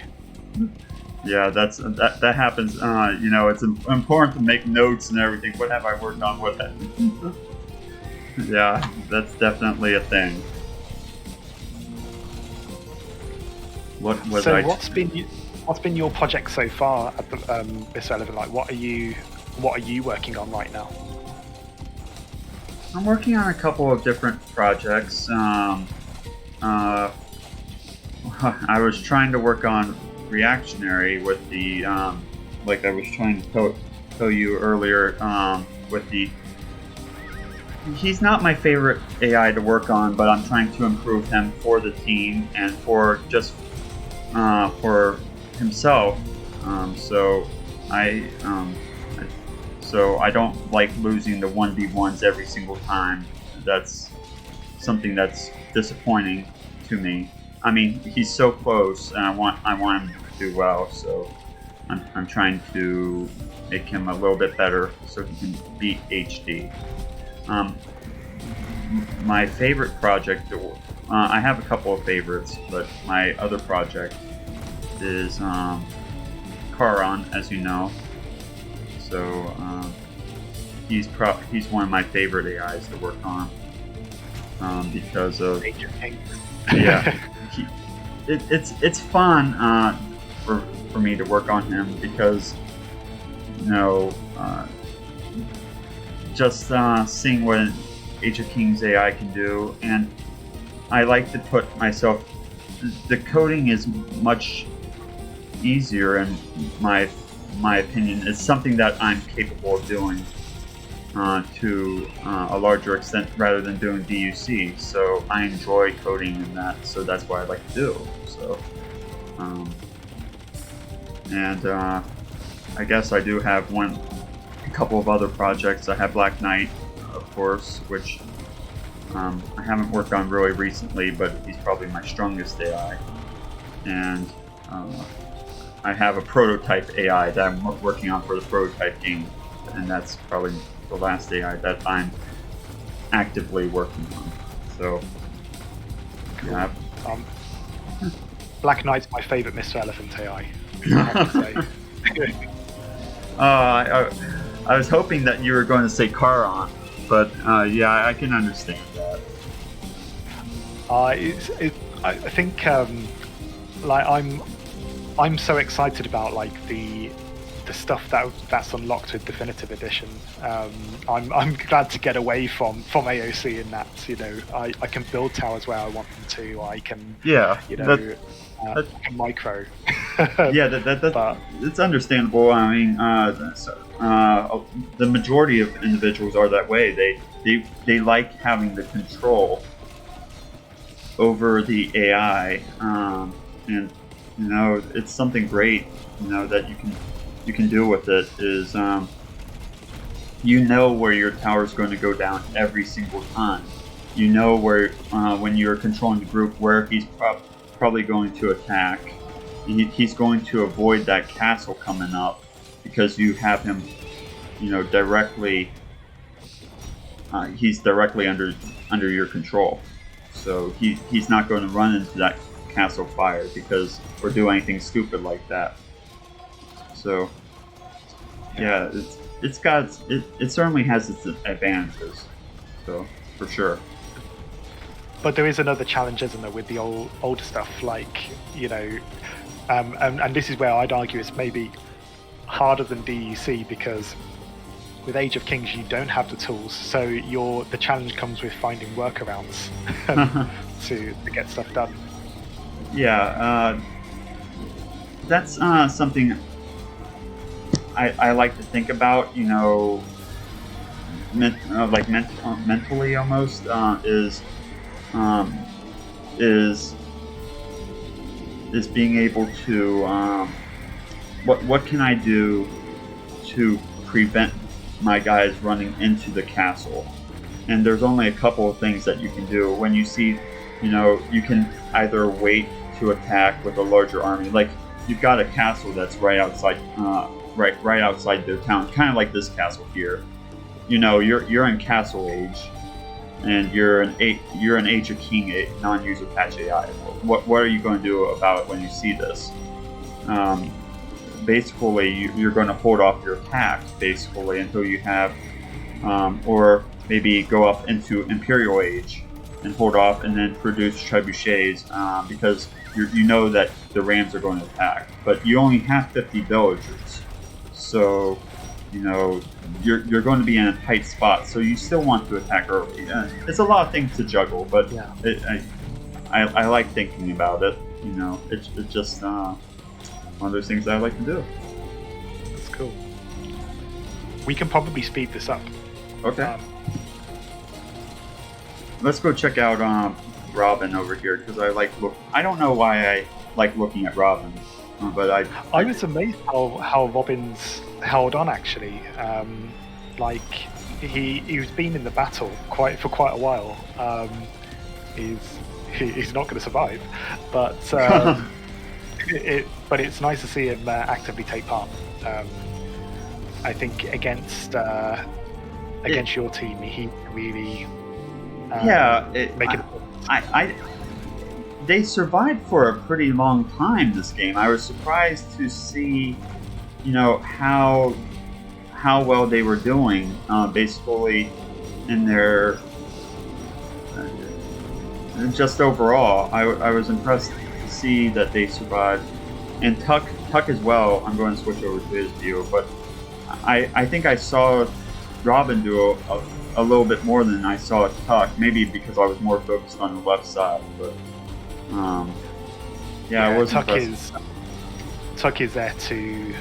Yeah, that happens. You know, it's important to make notes and everything. What have I worked on? What? Yeah, that's definitely a thing. What was so I? What's been your project so far at the MrElephant? Like, what are you working on right now? I'm working on a couple of different projects. I was trying to work on Reactionary with the, like I was trying to tell you earlier, with the. He's not my favorite AI to work on, but I'm trying to improve him for the team and for just for himself. So I don't like losing the 1v1s every single time. That's something that's disappointing to me. I mean, he's so close, and I want him to do well. So I'm trying to make him a little bit better so he can beat HD. My favorite project, I have a couple of favorites, but my other project is Charon, as you know. So he's one of my favorite AIs to work on, because of yeah. It's fun for me to work on him because, you know, just seeing what an Age of Kings AI can do, and I like to put myself. The coding is much easier in my opinion. It's something that I'm capable of doing, to a larger extent rather than doing DUC. So I enjoy coding in that, so that's what I like to do. So, I guess I do have a couple of other projects. I have Black Knight, of course, which I haven't worked on really recently, but he's probably my strongest AI. And I have a prototype AI that I'm working on for the prototype game, and that's probably the last AI that I'm actively working on. So, yeah. Black Knight's my favorite MrElephant AI. I have to say. I was hoping that you were going to say Charon, but yeah, I can understand that. I think like I'm so excited about like the stuff that's unlocked with Definitive Edition. I'm glad to get away from AOC in that, you know, I can build towers where I want them to. I can, you know, micro. Yeah, it's understandable. I mean, the majority of individuals are that way. They like having the control over the AI, and you know, it's something great. You know, that you can do with it is, you know where your tower is going to go down every single time. You know where, when you're controlling the group, where he's probably going to attack. He's going to avoid that castle coming up because you have him, you know, directly. He's directly under your control, so he's not going to run into that castle fire because or do anything stupid like that. So yeah, it certainly has its advantages. So for sure. But there is another challenge, isn't there, with the older stuff, like, you know, and this is where I'd argue it's maybe harder than DEC, because with Age of Kings you don't have the tools, so the challenge comes with finding workarounds to get stuff done. Yeah, that's something I like to think about, you know, mentally almost, is being able to, what can I do to prevent my guys running into the castle? And there's only a couple of things that you can do. When you see, you know, you can either wait to attack with a larger army, like you've got a castle that's right outside their town, kind of like this castle here. You know, you're in Castle Age, and you're an Age of King non-user patch AI. What are you going to do about it when you see this? Basically, you're going to hold off your attack basically until you have, or maybe go up into Imperial Age and hold off, and then produce trebuchets, because you know that the Rams are going to attack, but you only have 50 villagers, so you know you're going to be in a tight spot. So you still want to attack early. It's a lot of things to juggle, but yeah. I like thinking about it. You know, it's just one of those things that I like to do. That's cool. We can probably speed this up. Okay. Let's go check out Robin over here, because I don't know why I like looking at Robin, but I was amazed how Robin's held on actually. Like he's been in the battle for quite a while. He's not going to survive, but but it's nice to see him actively take part. I think against your team, he really. They survived for a pretty long time this game. I was surprised to see, you know, how well they were doing, basically in their just overall. I was impressed to see that they survived, and Tuck as well. I'm going to switch over to his view, but I think I saw Robin do a little bit more than I saw Tuck, maybe because I was more focused on the left side, but I was impressed. Tuck is there to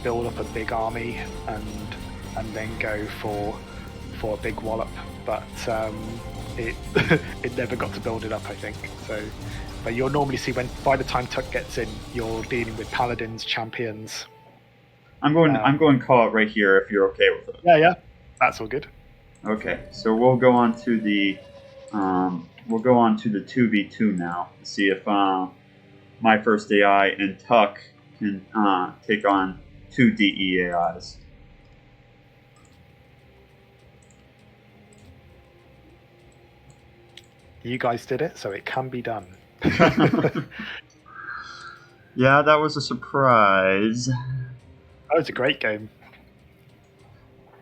build up a big army and and then go for a big wallop. But it it never got to build it up, I think. So, but you'll normally see by the time Tuck gets in, you're dealing with paladins, champions. I'm going call it right here if you're okay with it. Yeah, that's all good. Okay, so we'll go on to the 2v2 now to see if my first AI and Tuck can take on 2 DE AIs. You guys did it, so it can be done. Yeah, that was a surprise. That was a great game.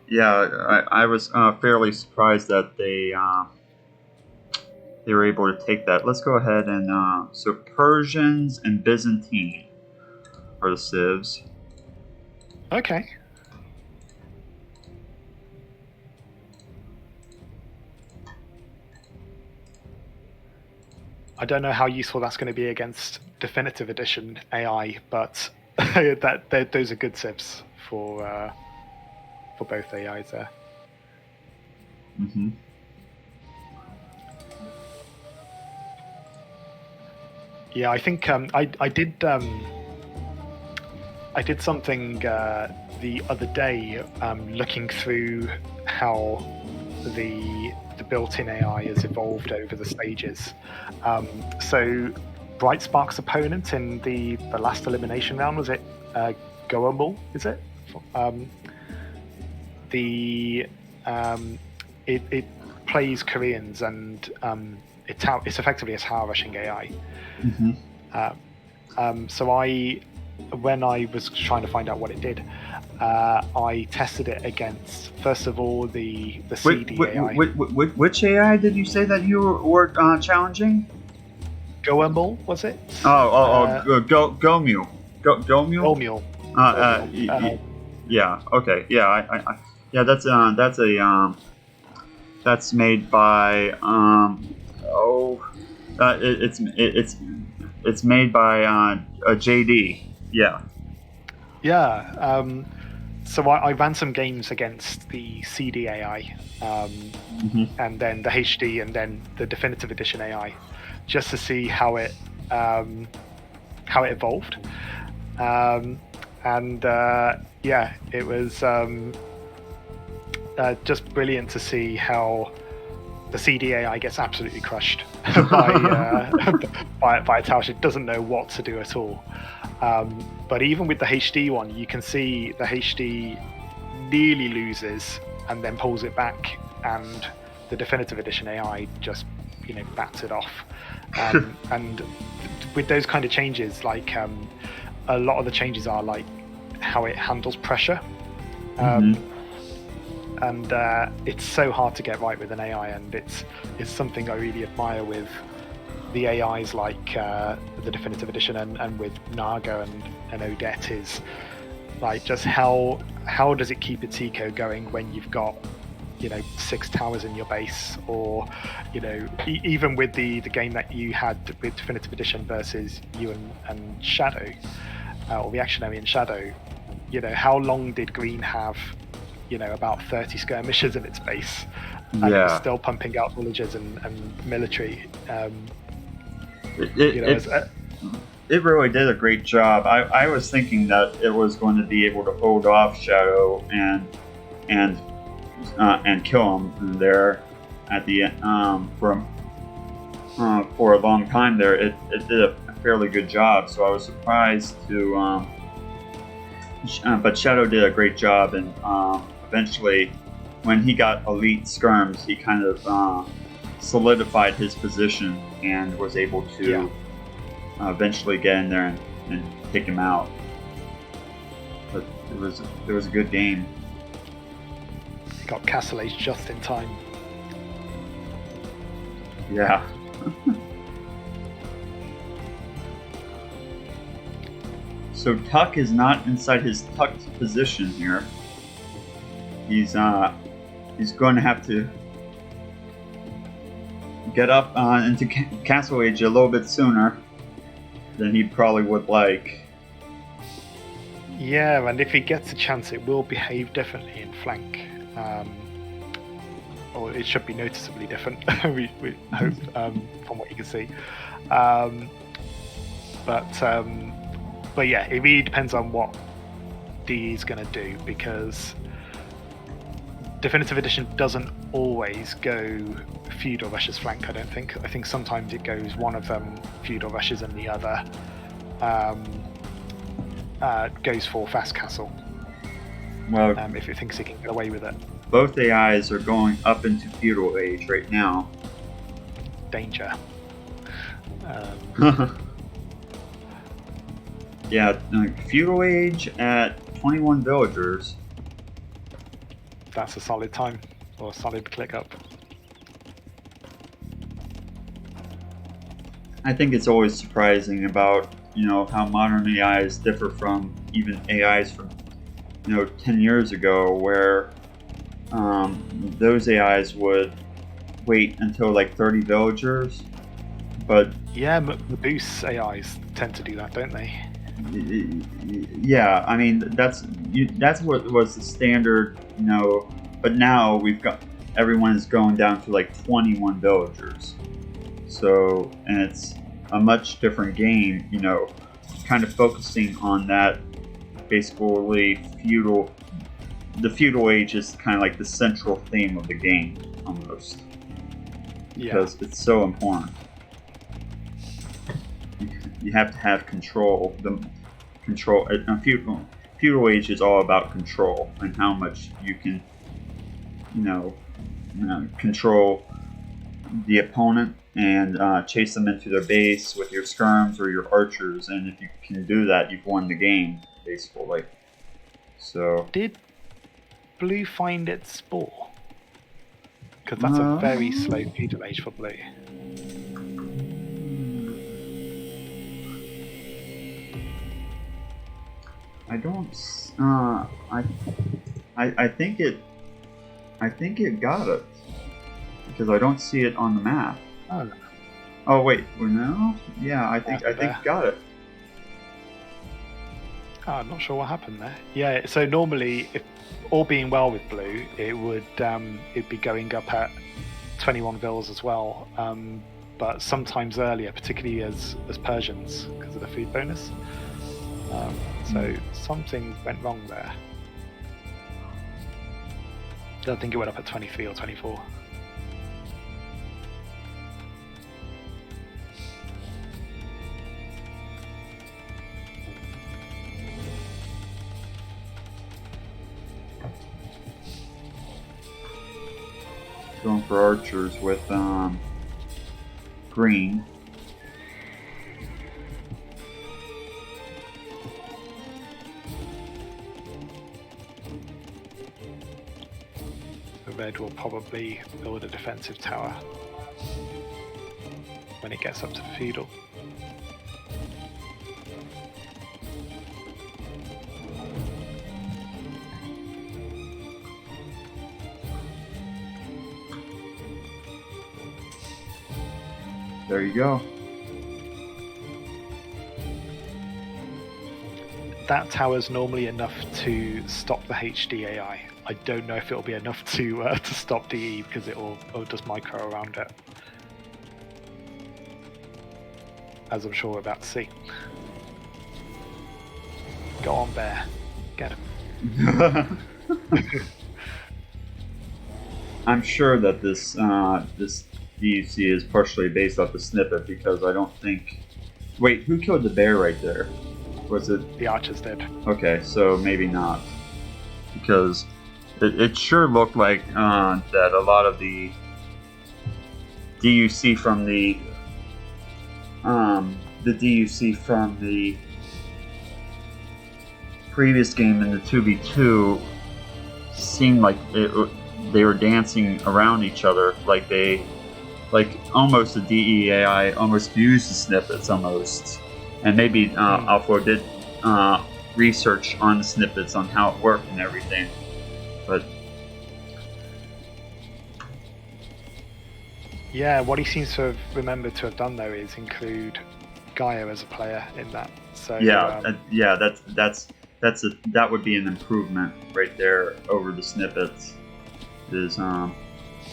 Yeah, I was fairly surprised that they were able to take that. Let's go ahead and so Persians and Byzantine are the civs. Okay. I don't know how useful that's going to be against Definitive Edition AI, but those are good civs for both AIs there. Mm-hmm. Yeah, I think I did something the other day, looking through how the built-in AI has evolved over the stages. So Bright Spark's opponent in the last elimination round, was it Goemel, is it? It plays Koreans, and it's effectively a tower rushing AI. Mm-hmm. So when I was trying to find out what it did, I tested it against, first of all, the CD AI. Which AI did you say that you were challenging? Goemel, was it? Gomule. Gomule. Yeah. Okay. Yeah. That's made by it's made by JD. Yeah. Yeah. So I ran some games against the CD AI, Mm-hmm. and then the HD, and then the Definitive Edition AI, just to see how it evolved. Yeah, it was just brilliant to see how the CD AI gets absolutely crushed by a tower. It doesn't know what to do at all. But even with the HD one, you can see the HD nearly loses and then pulls it back, and the Definitive Edition AI just bats it off. And with those kind of changes, like a lot of the changes are like how it handles pressure. And it's so hard to get right with an AI, and it's something I really admire with the AIs like the Definitive Edition and with Naga and Odette, is like just how does it keep its eco going when you've got 6 towers in your base, or even with the game that you had with Definitive Edition versus you and Shadow, or Reactionary and Shadow, how long did Green have about 30 skirmishers in its base, and it was still pumping out villagers and military. It really did a great job. I was thinking that it was going to be able to hold off Shadow and kill him there at the end for a long time there. It did a fairly good job, so I was surprised to. But Shadow did a great job, and eventually, when he got elite skirms, he kind of solidified his position and was able to eventually get in there and take him out. But it was a good game. He got Castle Age just in time. Yeah. So Tuck is not inside his tucked position here. He's going to have to get up into Castle Age a little bit sooner than he probably would like. Yeah, and if it gets a chance, it will behave differently in flank. Or it should be noticeably different. we hope, from what you can see. But yeah, it really depends on what DE is going to do, because Definitive Edition doesn't always go feudal versus flank. I don't think. I think sometimes it goes one of them feudal rushes and the other goes for fast castle. Well, if it thinks it can get away with it. Both AIs are going up into feudal age right now. Danger. Yeah, feudal age at 21 villagers. That's a solid time, or a solid click up. I think it's always surprising about, how modern AIs differ from even AIs from, 10 years ago, where those AIs would wait until like 30 villagers, but yeah, Maboose AIs tend to do that, don't they? Yeah, I mean that's what was the standard, But now everyone is going down to like 21 villagers. So, and it's a much different game, kind of focusing on that basically feudal. The feudal age is kind of like the central theme of the game, almost. Because it's so important. You have to have control. Feudal age is all about control and how much you can, control the opponent and chase them into their base with your skirms or your archers. And if you can do that, you've won the game, basically. So. Did Blue find its spore? Because that's a very slow feudal age for Blue. I don't. I think it got it because I don't see it on the map. Oh. Oh wait, no? Yeah, I think it got it. Oh, I'm not sure what happened there. Yeah, so normally, if all being well with Blue, it would it'd be going up at 21 vils as well. But sometimes earlier, particularly as Persians, because of the food bonus. So something went wrong there. I don't think it went up at 23 or 24. Going for archers with green. Red will probably build a defensive tower when it gets up to feudal. There you go. That tower's normally enough to stop the HD AI. I don't know if it'll be enough to stop DE because it'll just micro around it, as I'm sure we're about to see. Go on, Bear, get him. I'm sure that this DUC is partially based off the snippet because I don't think. Wait, who killed the bear right there? Was it the archers did? Okay, so maybe not, because it sure looked like that a lot of the DUC from the DUC from the previous game in the 2v2 seemed like they were dancing around each other, like almost the DEAI almost used the snippets almost, and maybe offwo did research on the snippets on how it worked and everything. But yeah, what he seems to have remembered to have done though is include Gaia as a player in that. So yeah, that would be an improvement right there over the snippets. Is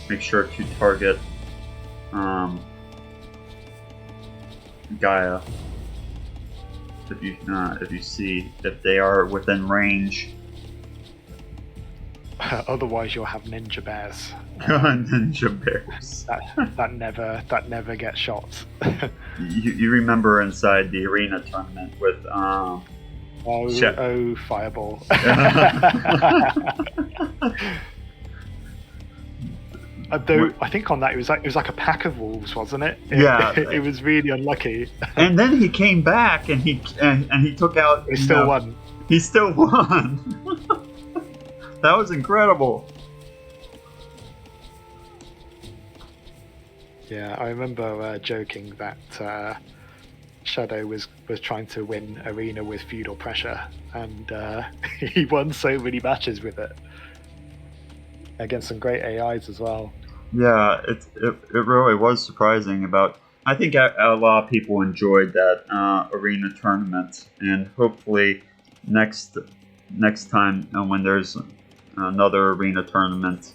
make sure to target Gaia if you see if they are within range. Otherwise, you'll have ninja bears. Ninja bears. That never get shot. you remember inside the arena tournament with Fireball. Though I think on that it was like a pack of wolves, wasn't it? Yeah. It was really unlucky. And then he came back and he took out. He still won. He still won. That was incredible. Yeah, I remember joking that Shadow was trying to win arena with feudal pressure, and he won so many matches with it against some great AIs as well. Yeah, it really was surprising. I think a lot of people enjoyed that arena tournament, and hopefully next time when there's another arena tournament,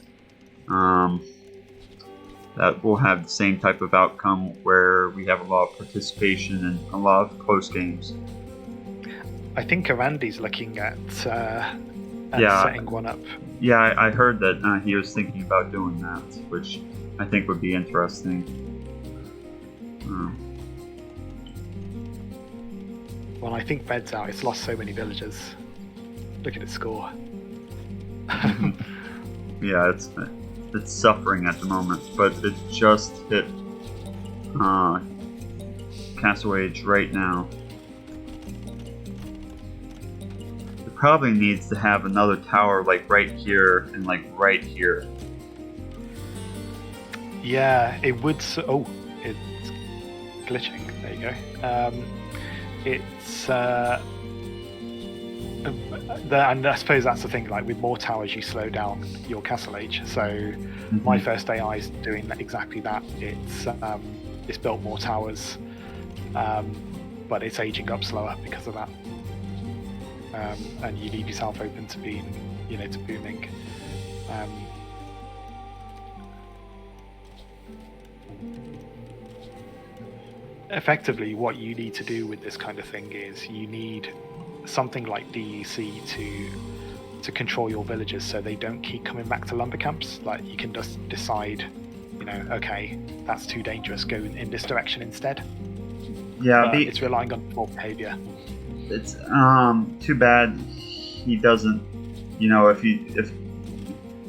that will have the same type of outcome where we have a lot of participation and a lot of close games. I think Arandi's looking at setting one up. Yeah, I heard that he was thinking about doing that, which I think would be interesting. Well, I think Bed's out. It's lost so many villagers. Look at its score. Yeah, it's suffering at the moment, but it just hit Castle Age right now. It probably needs to have another tower like right here and like right here. Yeah, it would. Oh, it's glitching. There you go. It's and I suppose that's the thing. Like with more towers, you slow down your castle age. So my first AI is doing exactly that. It's built more towers, but it's aging up slower because of that. And you leave yourself open to being, to booming. Effectively, what you need to do with this kind of thing is you need something like DEC to control your villagers so they don't keep coming back to lumber camps. Like you can just decide, okay, that's too dangerous, go in this direction instead. Yeah, it's relying on poor behavior. It's too bad he doesn't. If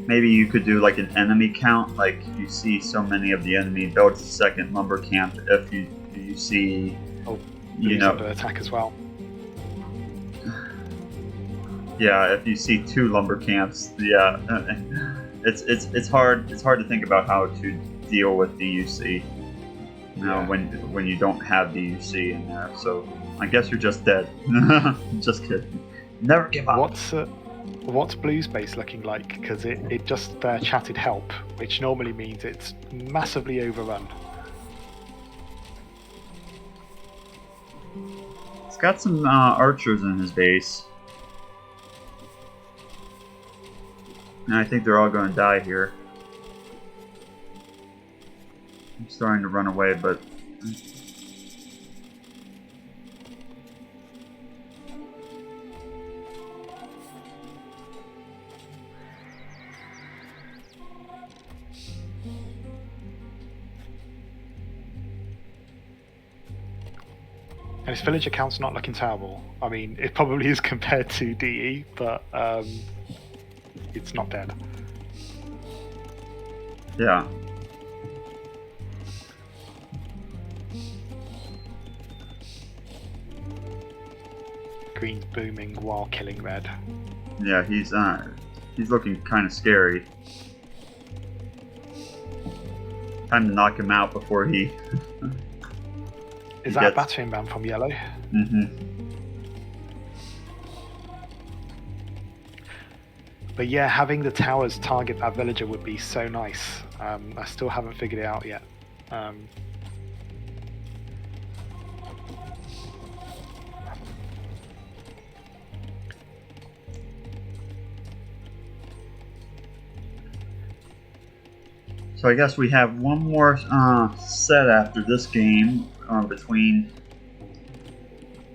maybe you could do like an enemy count, like you see so many of the enemy build a second lumber camp. If you see, under attack as well. Yeah, if you see 2 lumber camps, yeah, it's hard to think about how to deal with DUC. When you don't have DUC in there, so I guess you're just dead. Just kidding. Never give up. What's Blue Space looking like? Because it just chatted help, which normally means it's massively overrun. It's got some archers in his base. And I think they're all going to die here. I'm starting to run away, but... And his villager count's not looking terrible. I mean, it probably is compared to DE, but it's not dead. Yeah. Green's booming while killing red. Yeah, he's looking kind of scary. Time to knock him out before he... Is that a battering ram from yellow? Mm-hmm. But yeah, having the towers target that villager would be so nice. I still haven't figured it out yet. So I guess we have one more set after this game between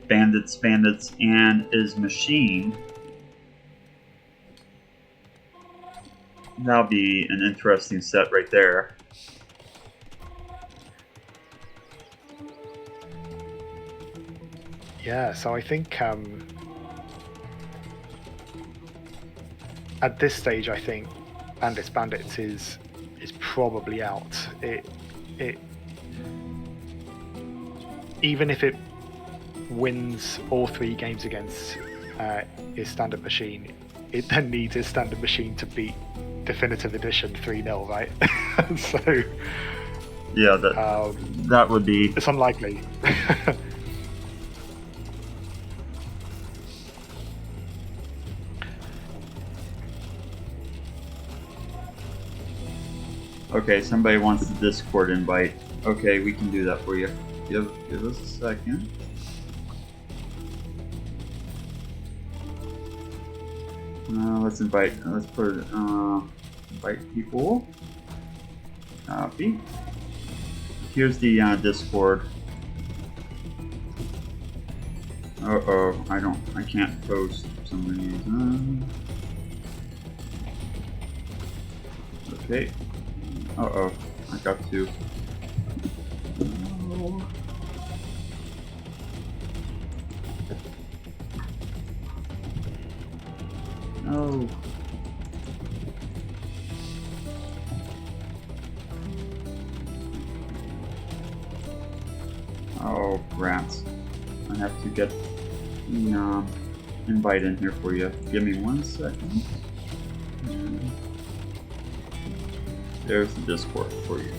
Bandits and his machine. That'll be an interesting set right there. Yeah, so I think at this stage, I think Bandits is probably out. It even if it wins all 3 games against his standard machine, it then needs his standard machine to beat Definitive Edition 3-0, right? So yeah, that would be. It's unlikely. Okay, somebody wants the Discord invite. Okay, we can do that for you. Give us a second. Let's put invite people. Copy. Here's the Discord. I can't post for some reason. Okay. I got to. No. Oh, rats. I have to get the invite in here for you. Give me 1 second. And there's the Discord for you.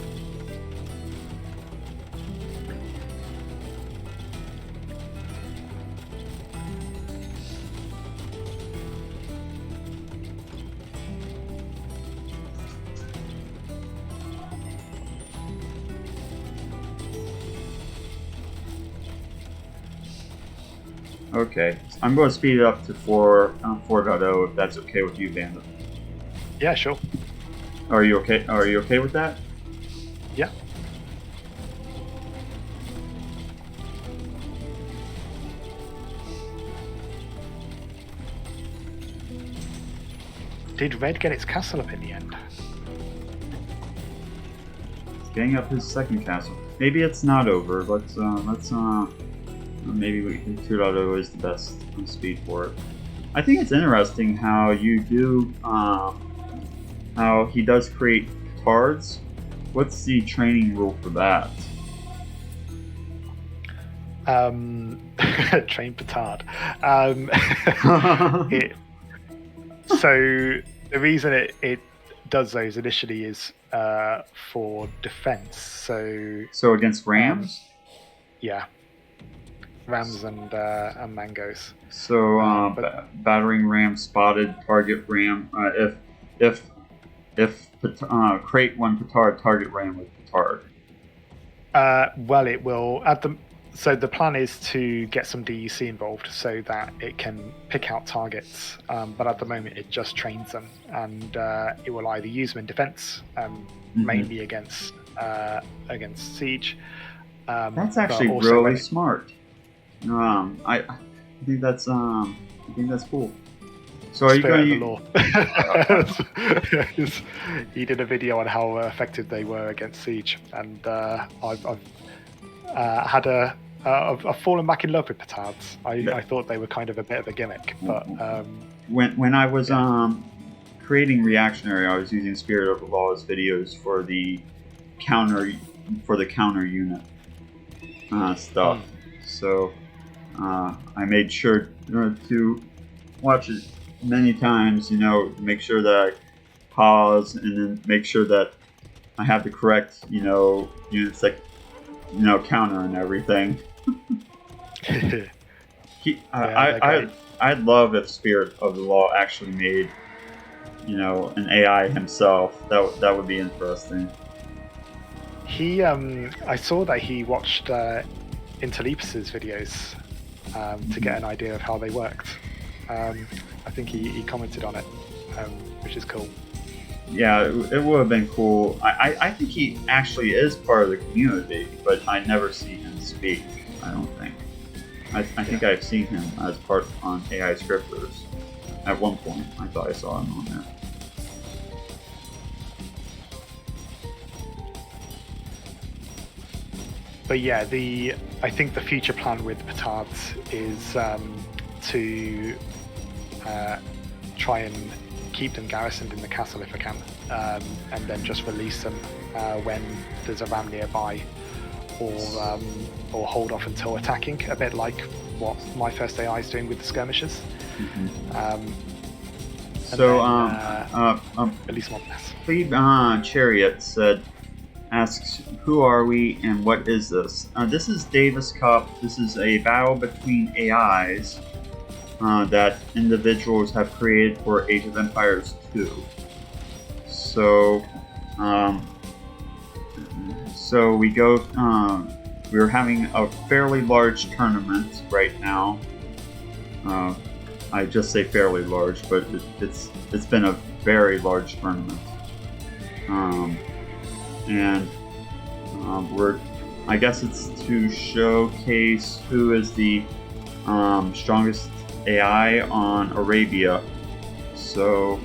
Okay, I'm going to speed it up to 4.0 if that's okay with you, Bandit. Yeah, sure. Are you okay? Are you okay with that? Yeah. Did Red get its castle up in the end? It's getting up his second castle. Maybe it's not over. Maybe 2.0 is the best speed for it. I think it's interesting how you do, how he does create cards. What's the training rule for that? Train petard. So the reason it does those initially is for defense. So against rams? Yeah. Rams and mangoes. So battering ram spotted target ram. If crate one petard target ram with petard. Well, it will So the plan is to get some DUC involved so that it can pick out targets. But at the moment, it just trains them, and it will either use them in defense, mainly against siege. That's actually really smart. I think that's cool. So are you going to law? He did a video on how effective they were against siege, and I've fallen back in love with petards. I thought they were kind of a bit of a gimmick, but when I was creating reactionary, I was using Spirit of the Law's videos for the counter unit stuff. So I made sure to watch it many times, make sure that I pause and then make sure that I have the correct, units like, counter and everything. I'd love if Spirit of the Law actually made, an AI himself. That would be interesting. I saw that he watched MrElephant's videos to get an idea of how they worked. I think he commented on it, which is cool. yeah, it would have been cool. I think he actually is part of the community, but I never see him speak. I don't think. I think I've seen him as part on AI scripters. At one point, I thought I saw him on there. But yeah, I think the future plan with petards is to try and keep them garrisoned in the castle if I can, and then just release them when there's a ram nearby, or hold off until attacking, a bit like what my first AI is doing with the skirmishers. Release more mass. Plebe Chariot asks, who are we and what is this? This is Davis Cup. This is a battle between AIs that individuals have created for Age of Empires 2. So we go. We're having a fairly large tournament right now. I just say fairly large, but it's been a very large tournament. I guess it's to showcase who is the strongest AI on Arabia. So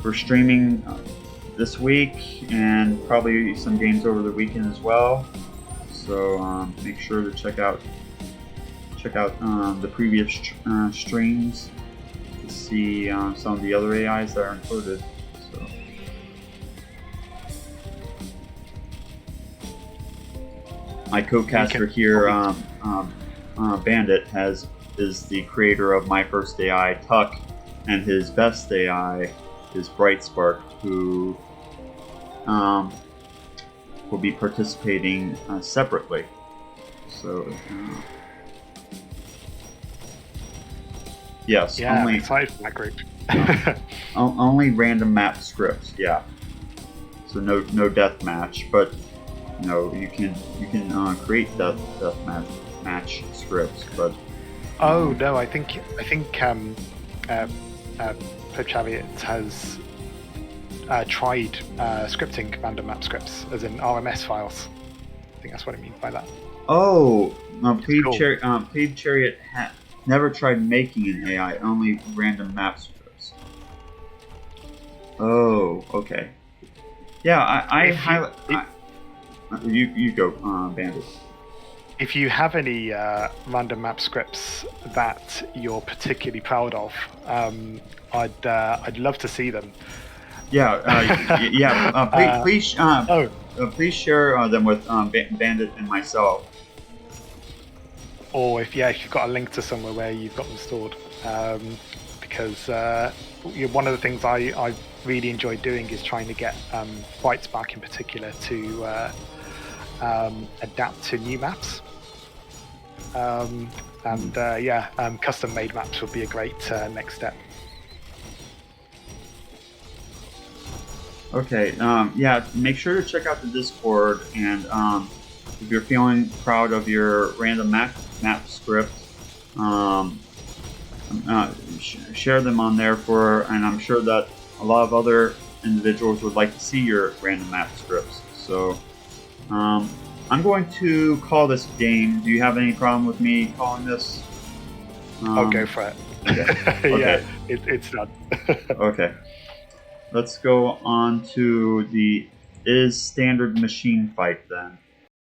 we're streaming this week and probably some games over the weekend as well. So make sure to check out the previous streams to see some of the other AIs that are included. So. My co-caster here, Bandit, is the creator of My First AI, Tuck, and his best AI is Brightspark, who will be participating separately. So, yes, yeah, I'm excited for that group. Only random map scripts, yeah. So no death match, but you can create death match scripts, but. Oh no, I think Chariot has tried scripting random map scripts, as in RMS files. I think that's what I mean by that. Oh, Cool. Plebe Chariot never tried making an AI, only random map scripts. Oh, okay. Yeah, you go, Bandit. If you have any random map scripts that you're particularly proud of, I'd love to see them. Yeah, please share them with Bandit and myself. Or if you've got a link to somewhere where you've got them stored, because one of the things I really enjoy doing is trying to get Brightspark in particular to adapt to new maps. Custom made maps would be a great next step. Okay, make sure to check out the Discord, and if you're feeling proud of your random map script, share them on there and I'm sure that a lot of other individuals would like to see your random map scripts. So, I'm going to call this game. Do you have any problem with me calling this? I'll go for it. Okay. Yeah, it's done. Okay. Let's go on to the standard machine fight then.